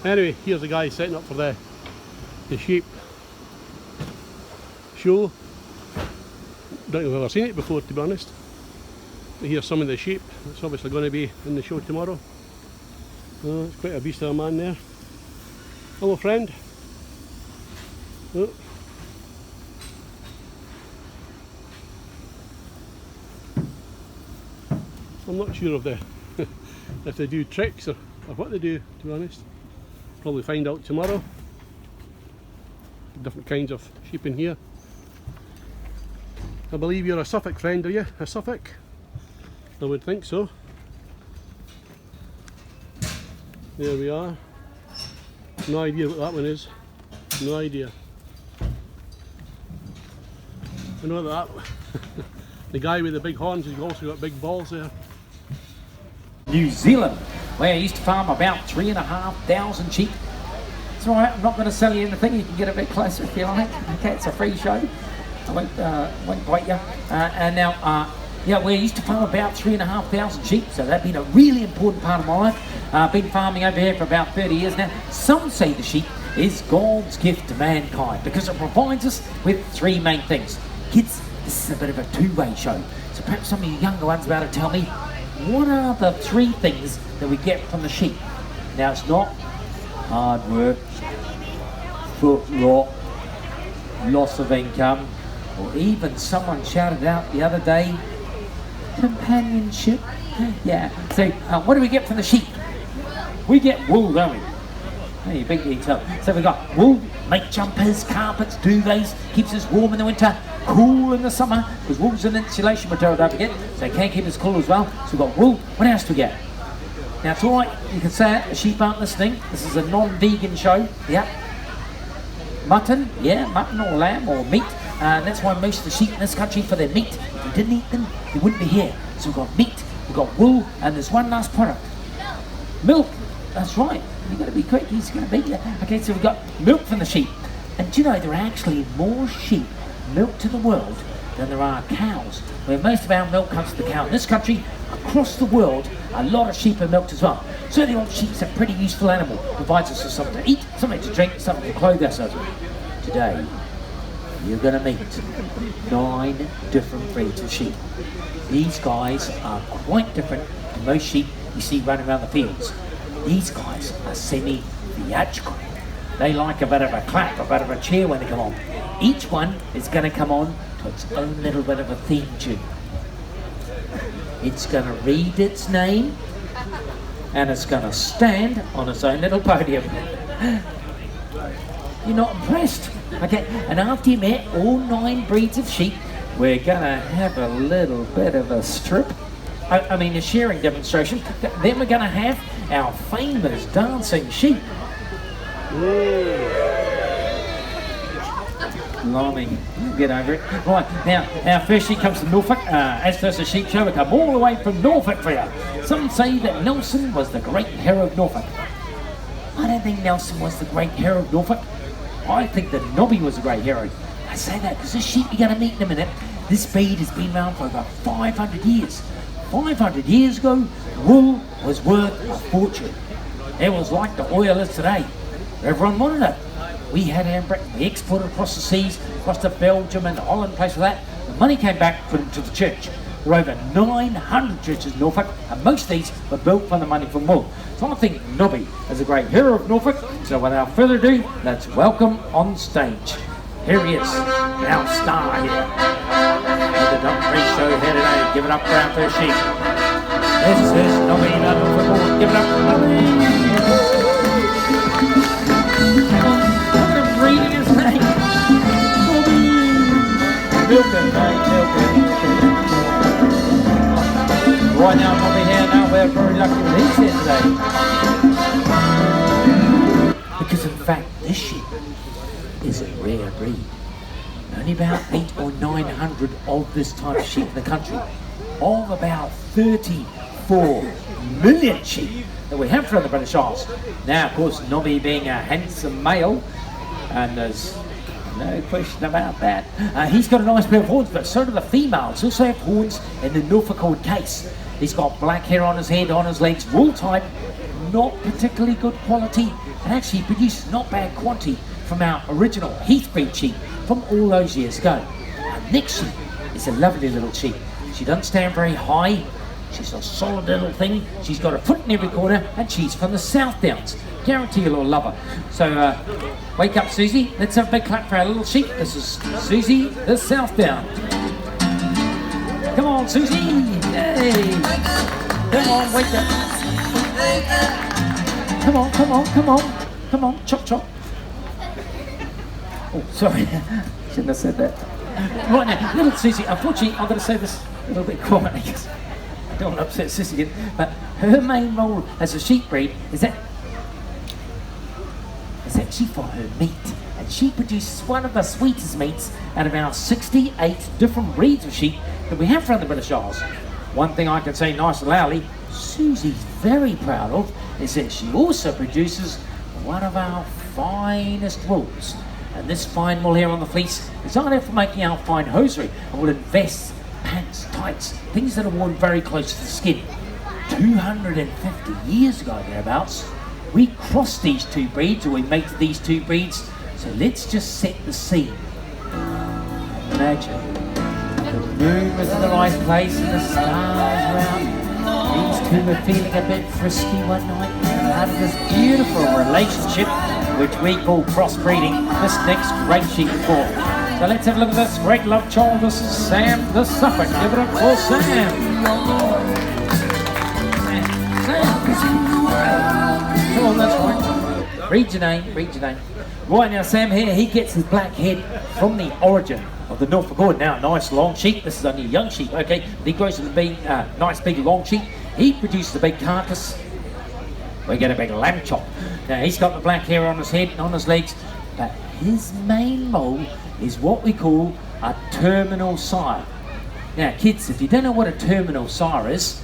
Anyway, here's the guy setting up for the sheep show. Don't know if I've ever seen it before, to be honest. But here's some of the sheep. It's obviously going to be in the show tomorrow. Oh, it's quite a beast of a man there. Hello, friend. Oh. I'm not sure of if they do tricks or what they do, to be honest. Probably find out tomorrow. Different kinds of sheep in here. I believe you're a Suffolk friend, are you? A Suffolk? I would think so. There we are. No idea what that one is. No idea. I know that the guy with the big horns has also got big balls there. New Zealand, where I used to farm about 3,500 sheep. It's alright, I'm not going to sell you anything, you can get a bit closer if you like. Okay, it's a free show. I won't bite you. And now, yeah, we used to farm about 3,500 sheep, so that's been a really important part of my life. I've been farming over here for about 30 years now. Some say the sheep is God's gift to mankind because it provides us with three main things. Kids, this is a bit of a two-way show, so perhaps some of you younger ones are about to tell me, what are the three things that we get from the sheep? Now, it's not hard work, foot rot, loss of income, or even someone shouted out the other day, companionship. Yeah, so what do we get from the sheep? We get wool, don't we? Hey, big detail. So we've got wool, make jumpers, carpets, duvets, keeps us warm in the winter, cool in the summer, because wool's an insulation material, don't forget, so it can keep us cool as well. So we've got wool. What else do we get? Now it's alright, you can say it, the sheep aren't listening. This is a non-vegan show. Yeah. Mutton, yeah, mutton or lamb or meat. That's why most of the sheep in this country, for their meat, if we didn't eat them, they wouldn't be here. So we've got meat, we've got wool, and there's one last product. Milk. That's right. You've got to be quick, he's going to beat you. Okay, so we've got milk from the sheep. And do you know there are actually more sheep milked in the world than there are cows? Where most of our milk comes from the cow. In this country, across the world, a lot of sheep are milked as well. Certainly all sheep's a pretty useful animal. Provides us with something to eat, something to drink, something to clothe ourselves with. Today, you're going to meet 9 different breeds of sheep. These guys are quite different to most sheep you see running around the fields. These guys are semi-theatrical. They like a bit of a clap, a bit of a cheer when they come on. Each one is going to come on to its own little bit of a theme tune. It's going to read its name and it's going to stand on its own little podium. You're not impressed? Okay, and after you met all 9 breeds of sheep, we're going to have a little bit of a strip. I mean a shearing demonstration. Then we're going to have our famous dancing sheep. Blimey, get over it. Right, now our first sheep comes from Norfolk. As does the sheep show, we come all the way from Norfolk for you. Some say that Nelson was the great hero of Norfolk. I don't think Nelson was the great hero of Norfolk. I think that Nobby was a great hero. I say that because this sheep you're going to meet in a minute, this breed has been around for about 500 years. 500 years ago, wool was worth a fortune. It was like the oil is today. Everyone wanted it. We had it in Britain. We exported across the seas, across to Belgium and Holland, place like that. The money came back, put it to the church. There were over 900 churches in Norfolk, and most of these were built from the money from wool. So I think Nobby is a great hero of Norfolk. So without further ado, let's welcome on stage. Here he is, our star here. The Dumfries show here today. Give it up for our first sheep. This is Nobby, the Norfolk Board. Give it up for Nobby. Look at him reading his name. Nobby. Milton, mate, Milton. Right now, Nobby here. Now we're very lucky that he's here today. Because in fact, this sheep is a rare breed. Only about 800 or 900 of this type of sheep in the country, of about 34 million sheep that we have throughout the British Isles. Now, of course, Nobby being a handsome male, and there's no question about that. He's got a nice pair of horns, but so do the females. Also have horns in the Norfolk case. He's got black hair on his head, on his legs, wool type, not particularly good quality. and actually produces not bad quantity from our original Heath breed sheep from all those years ago. Our next sheep is a lovely little sheep. She doesn't stand very high. She's a solid little thing. She's got a foot in every corner, and she's from the South Downs. Guarantee you'll all love her. So wake up, Susie. Let's have a big clap for our little sheep. This is Susie, the South Downs. Come on, Susie. Hey. Come on, wake up. Come on, come on, come on. Come on, chop, chop. Oh, sorry. Shouldn't have said that. Right now, little Susie, unfortunately, I'm going to say this a little bit quietly because I don't want to upset Susie again, but her main role as a sheep breed is actually for her meat. And she produces one of the sweetest meats out of our 68 different breeds of sheep that we have from the British Isles. One thing I can say nice and loudly, Susie's very proud of, is that she also produces one of our finest wools. And this fine wool here on the fleece is ideal for making our fine hosiery and will invest pants, tights, things that are worn very close to the skin. 250 years ago thereabouts, we crossed these two breeds, or we mated these two breeds. So let's just set the scene. Imagine the moon was in the right place and the stars around. These two were feeling a bit frisky one night out of this beautiful relationship which we call crossbreeding. This next great sheep for. So let's have a look at this great love child. This is Sam the Suffolk. Give it up for Sam. Come on, that's right. Read your name, read your name. Right now, Sam here, he gets his black head from the origin of the Norfolk Horn. Now, nice long sheep. This is only a young sheep, okay? He grows to be nice big long sheep. He produces a big carcass. We get a big lamb chop. Now, he's got the black hair on his head and on his legs, but his main mole is what we call a terminal sire. Now, kids, if you don't know what a terminal sire is,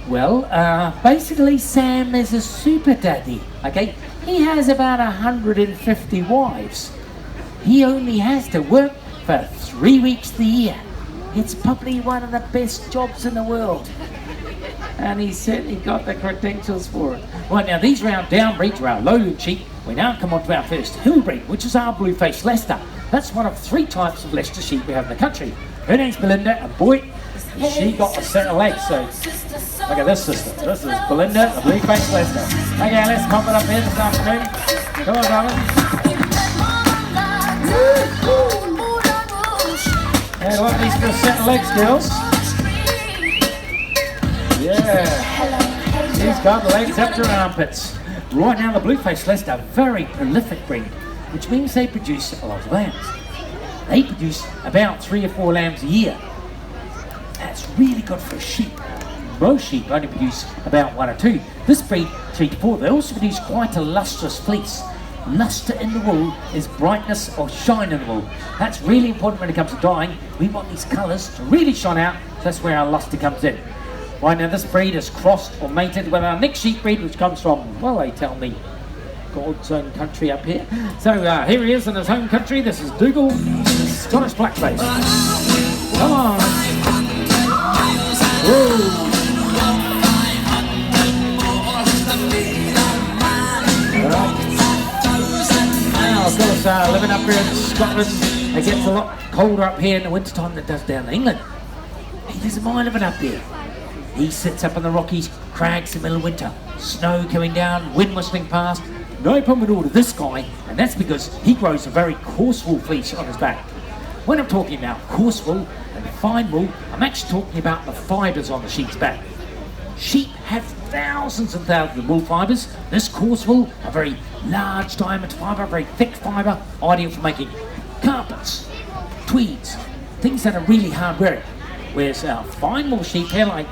well, basically Sam is a super daddy, okay? He has about 150 wives. He only has to work for 3 weeks a year. It's probably one of the best jobs in the world. And he's certainly got the credentials for it. Right now, these are our down breeds, our lowland sheep. We now come on to our first hill breed, which is our blue-faced Leicester. That's one of 3 types of Leicester sheep we have in the country. Her name's Belinda, and boy, she got a set of legs. So look at this sister. This is Belinda, the blue-faced Leicester. Okay, let's pump it up here this afternoon. Come on, darling. Hey, look, these got a set of legs, girls. Yeah. She's got legs up to her armpits. Right now, the blue-faced Leicester, very prolific breed, which means they produce a lot of lambs. They produce about 3 or 4 lambs a year. That's really good for sheep. Most sheep only produce about 1 or 2. This breed, 3 to 4. They also produce quite a lustrous fleece. Luster in the wool is brightness or shine in the wool. That's really important when it comes to dyeing. We want these colours to really shine out. So that's where our luster comes in. Right now, this breed is crossed or mated with our next sheep breed, which comes from, well, they tell me, God's own country up here. So here he is in his home country. This is Dougal, Scottish Blackface. Come on. Whoa. Now, of course, living up here in Scotland, it gets a lot colder up here in the wintertime than it does down in England. He doesn't mind living up here. He sits up in the Rockies, crags in the middle of winter, snow coming down, wind whistling past. No problem at all to this guy, and that's because he grows a very coarse wool fleece on his back. When I'm talking about coarse wool and fine wool, I'm actually talking about the fibres on the sheep's back. Sheep have thousands and thousands of wool fibres. This coarse wool, a very large diameter fibre, very thick fibre, ideal for making carpets, tweeds, things that are really hard wearing. Whereas our fine wool sheep here, like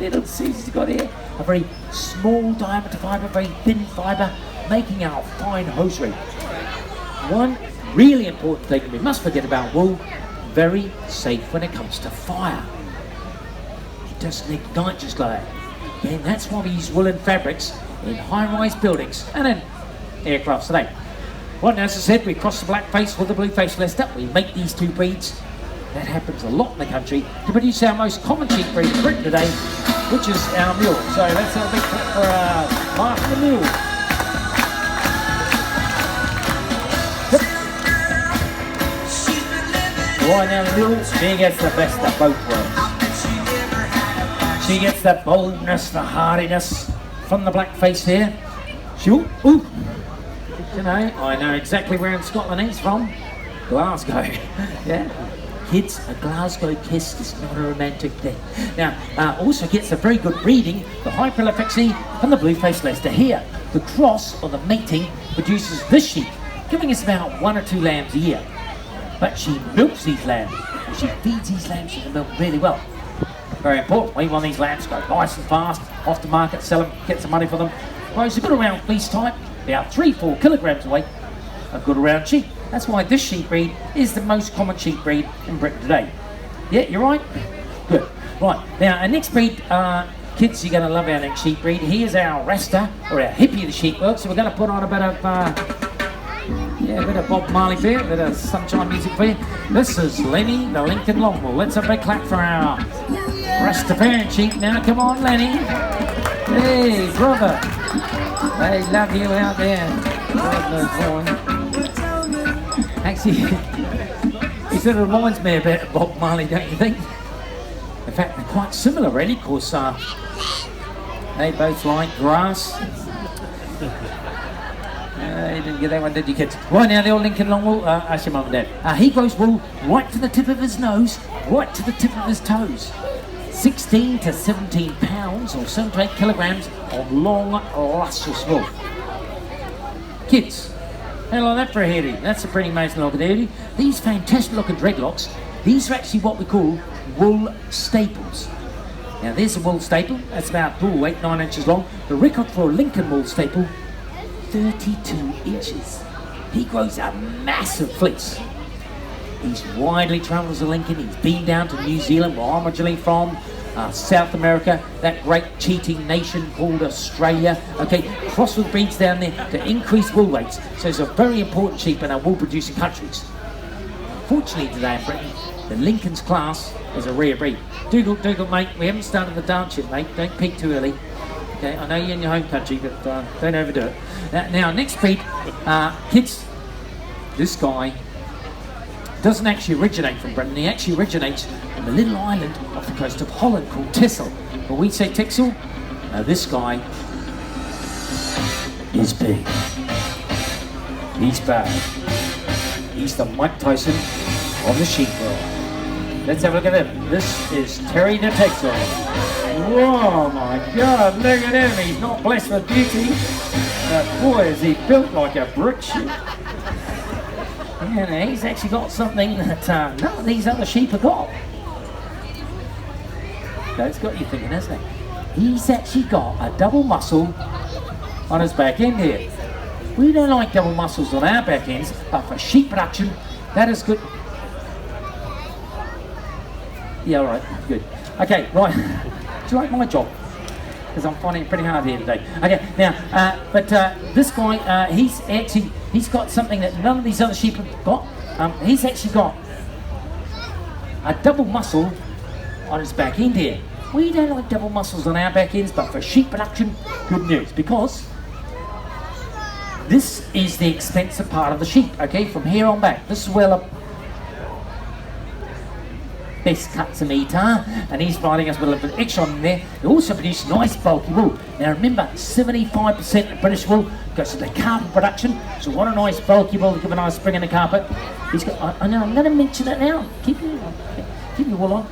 little Susie's got here, a very small diameter fibre, very thin fibre, making our fine hosiery. One really important thing we must forget about wool, very safe when it comes to fire. It doesn't ignite just like that. And that's why we use woolen fabrics in high-rise buildings and in aircraft today. Well, as I said, we cross the blackface with the blue-faced Leicester. We make these 2 breeds. That happens a lot in the country to produce our most common sheep breed in Britain today, which is our mule. So let's have a big clap for Mark the mule. Right now, Lil, she gets the best of both worlds. She gets the boldness, the hardiness from the black face here. She, ooh, you know, I know exactly where in Scotland he's from. Glasgow, yeah. Kids, a Glasgow kiss is not a romantic thing. Now, also gets a very good breeding, the hyperlefixie from the blue-faced Leicester here. The cross, or the mating, produces this sheep, giving us about 1 or 2 lambs a year. But she milks these lambs. She feeds these lambs, she can milk really well. Very important, we want these lambs to go nice and fast, off the market, sell them, get some money for them. Well, it's a good round fleece type, about 3-4 kilograms weight, a good round sheep. That's why this sheep breed is the most common sheep breed in Britain today. Yeah, you're right? Good. Right, now our next breed, kids, you're going to love our next sheep breed. Here's our Rasta, or our hippie of the sheep world. So we're going to put on a bit of, a bit of Bob Marley for you, a bit of sunshine music for you. This is Lenny, the Lincoln Longbull. Let's have a big clap for our Rastafarian sheep now. Come on, Lenny. Hey, brother. They love you out there. Actually, he sort of reminds me a bit of Bob Marley, don't you think? In fact, they're quite similar, really, because they both like grass. You didn't get that one, did you, kids? Right now, the old Lincoln Longbull, ask your mum and dad. He grows wool right from the tip of his nose, right to the tip of his toes. 16 to 17 pounds, or 7 to 8 kilograms of long, lustrous wool. Kids, how like that for a hairdo? That's a pretty amazing looking hairdo. These fantastic looking dreadlocks, these are actually what we call wool staples. Now there's a wool staple, that's about 8-9 inches long. The record for a Lincoln wool staple, 32 inches. He grows a massive fleece. He's widely travelled as a Lincoln. He's been down to New Zealand, where I'm originally from, South America, that great cheating nation called Australia. Okay, cross with breeds down there to increase wool rates. So it's a very important sheep in our wool producing countries. Fortunately today in Britain, the Lincoln's class is a rare breed. Dougal, mate, we haven't started the dance yet, mate. Don't peek too early. Okay, I know you're in your home country, but don't overdo it. Now, next breed, kids, this guy doesn't actually originate from Britain. He actually originates from a little island off the coast of Holland called Texel. When we say Texel, this guy is big. He's bad. He's the Mike Tyson of the sheep world. Let's have a look at him. This is Terry the Texel. Whoa, my God, look at him. He's not blessed with beauty. But boy, is he built like a brick sheep. And he's actually got something that none of these other sheep have got. That's got you thinking, hasn't it? He's actually got a double muscle on his back end here. We don't like double muscles on our back ends, but for sheep production, that is good. Yeah, all right, good. Okay, right. Do you like my job? Because I'm finding it pretty hard here today. Okay, now, this guy, he's got something that none of these other sheep have got. He's actually got a double muscle on his back end here. We don't like double muscles on our back ends, but for sheep production, good news, because this is the expensive part of the sheep, okay, from here on back. This is where the best cuts of meat are, and he's providing us with a little bit extra on there. They also produce nice bulky wool. Now remember, 75% of British wool goes to the carpet production, so what a nice bulky wool to give a nice spring in the carpet. He's got, I know, I'm going to mention it now. Keep your wool on.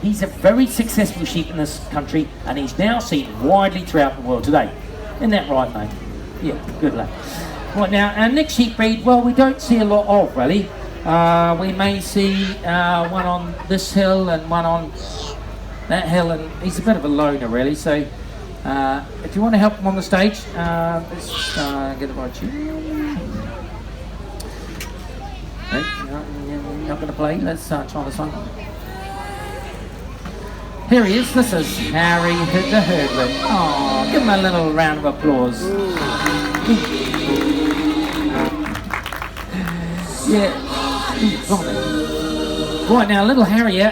He's a very successful sheep in this country, and he's now seen widely throughout the world today. Isn't that right, mate? Yeah, good luck. Right, now, our next sheep breed, well, we don't see a lot of, really. We may see one on this hill and one on that hill, and he's a bit of a loner, really. So, if you want to help him on the stage, let's get the right tune. No, you're not going to play. Let's try this one. Here he is. This is Harry the Herdman. Oh, give him a little round of applause. Yeah. Right now, little Harry here.